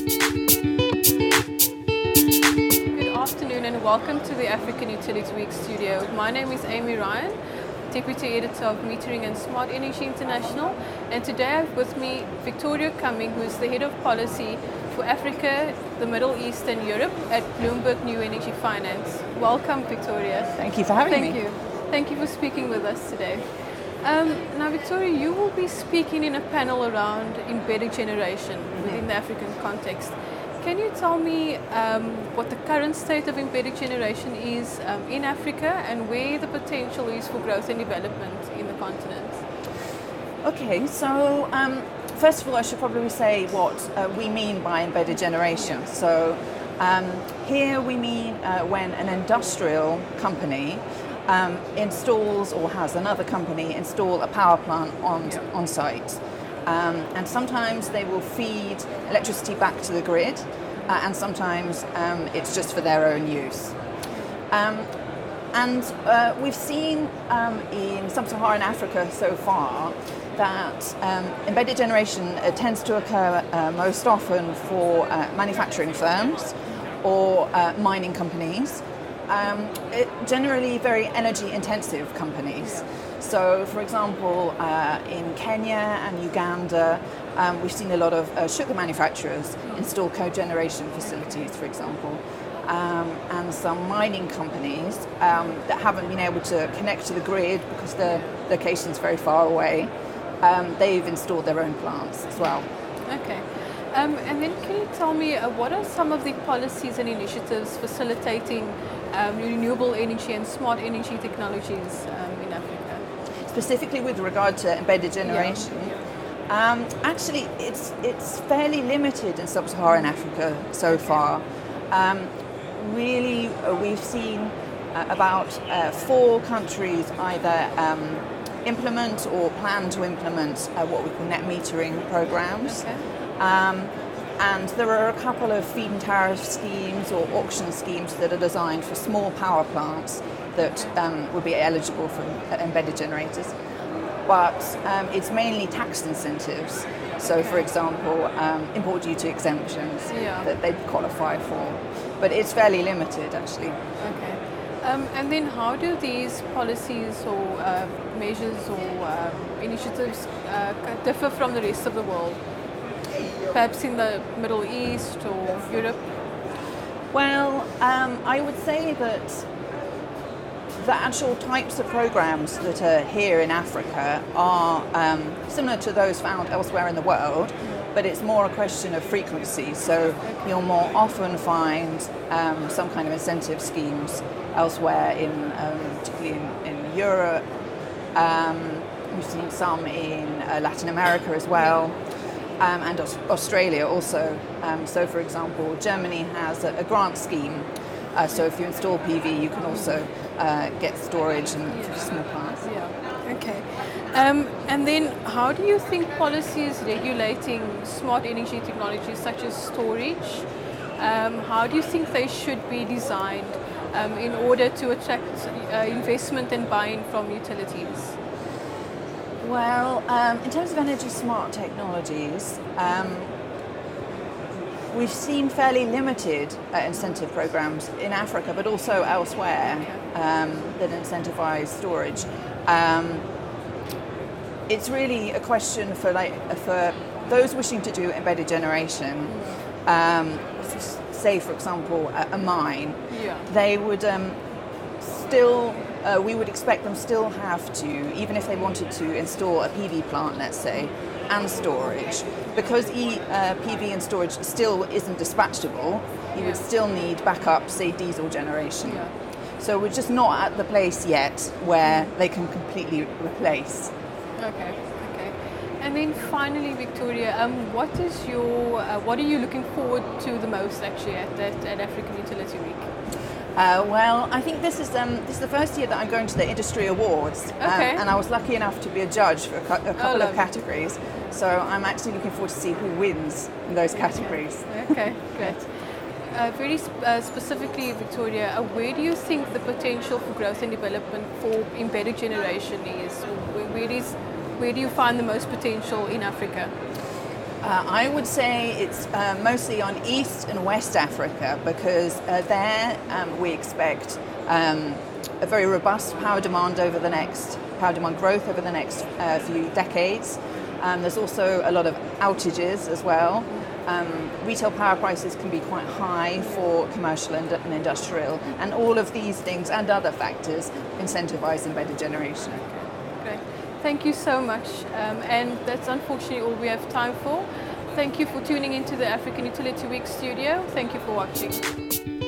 Good afternoon and welcome to the African Utility Week studio. My name is Amy Ryan, Deputy Editor of Metering and Smart Energy International, and today I have with me Victoria Cuming, who is the Head of Policy for Africa, the Middle East and Europe at Bloomberg New Energy Finance. Welcome, Victoria. Thank you for having me. Thank you. Thank you for speaking with us today. Now, Victoria, you will be speaking in a panel around embedded generation within the African context. Can you tell me what the current state of embedded generation is in Africa and where the potential is for growth and development in the continent? Okay, so first of all, I should probably say what we mean by embedded generation. Yeah. So here we mean when an industrial company installs or has another company install a power plant on site. And sometimes they will feed electricity back to the grid, and sometimes it's just for their own use. And we've seen in sub-Saharan Africa so far that embedded generation tends to occur most often for manufacturing firms or mining companies. Generally very energy intensive companies. So for example, in Kenya and Uganda, we've seen a lot of sugar manufacturers install cogeneration facilities, for example, and some mining companies that haven't been able to connect to the grid because their location's very far away. They've installed their own plants as well. Okay. And then can you tell me what are some of the policies and initiatives facilitating renewable energy and smart energy technologies in Africa? Specifically with regard to embedded generation, actually it's fairly limited in sub-Saharan Africa so far. Really, we've seen about 4 countries either implement or plan to implement what we call net metering programs. Okay. And there are a couple of feed-in tariff schemes or auction schemes that are designed for small power plants that would be eligible for embedded generators. But it's mainly tax incentives. So, for example, import duty exemptions that they qualify for. But it's fairly limited, actually. Okay. And then how do these policies or measures or initiatives differ from the rest of the world? Perhaps in the Middle East or Europe? Well, I would say that the actual types of programs that are here in Africa are similar to those found elsewhere in the world, but it's more a question of frequency. So you'll more often find some kind of incentive schemes elsewhere, particularly in Europe. We've seen some in Latin America as well. And Australia also. So, for example, Germany has a grant scheme. So if you install PV, you can also get storage and small plants. Yeah. Okay. And then, how do you think policies regulating smart energy technologies such as storage, how do you think they should be designed in order to attract investment and buy-in from utilities? Well, in terms of energy smart technologies, we've seen fairly limited incentive programs in Africa, but also elsewhere that incentivize storage. It's really a question for those wishing to do embedded generation. Say, for example, a mine. They would still. We would expect them still have to, even if they wanted to install a PV plant, let's say, and storage, because PV and storage still isn't dispatchable, you would still need backup, say, diesel generation. So we're just not at the place yet where they can completely replace. Okay. And then finally, Victoria, what are you looking forward to the most actually at African Utility Week? Well, I think this is the first year that I'm going to the industry awards, and I was lucky enough to be a judge for a couple of categories. So I'm actually looking forward to see who wins in those categories. Okay, great. Very specifically, Victoria, where do you think the potential for growth and development for embedded generation is? Where do you find the most potential in Africa? I would say it's mostly on East and West Africa because there we expect a very robust power demand growth over the next few decades. There's also a lot of outages as well. Retail power prices can be quite high for commercial and industrial, and all of these things and other factors incentivize embedded generation. Great. Thank you so much. And that's unfortunately all we have time for. Thank you for tuning into the African Utility Week studio. Thank you for watching.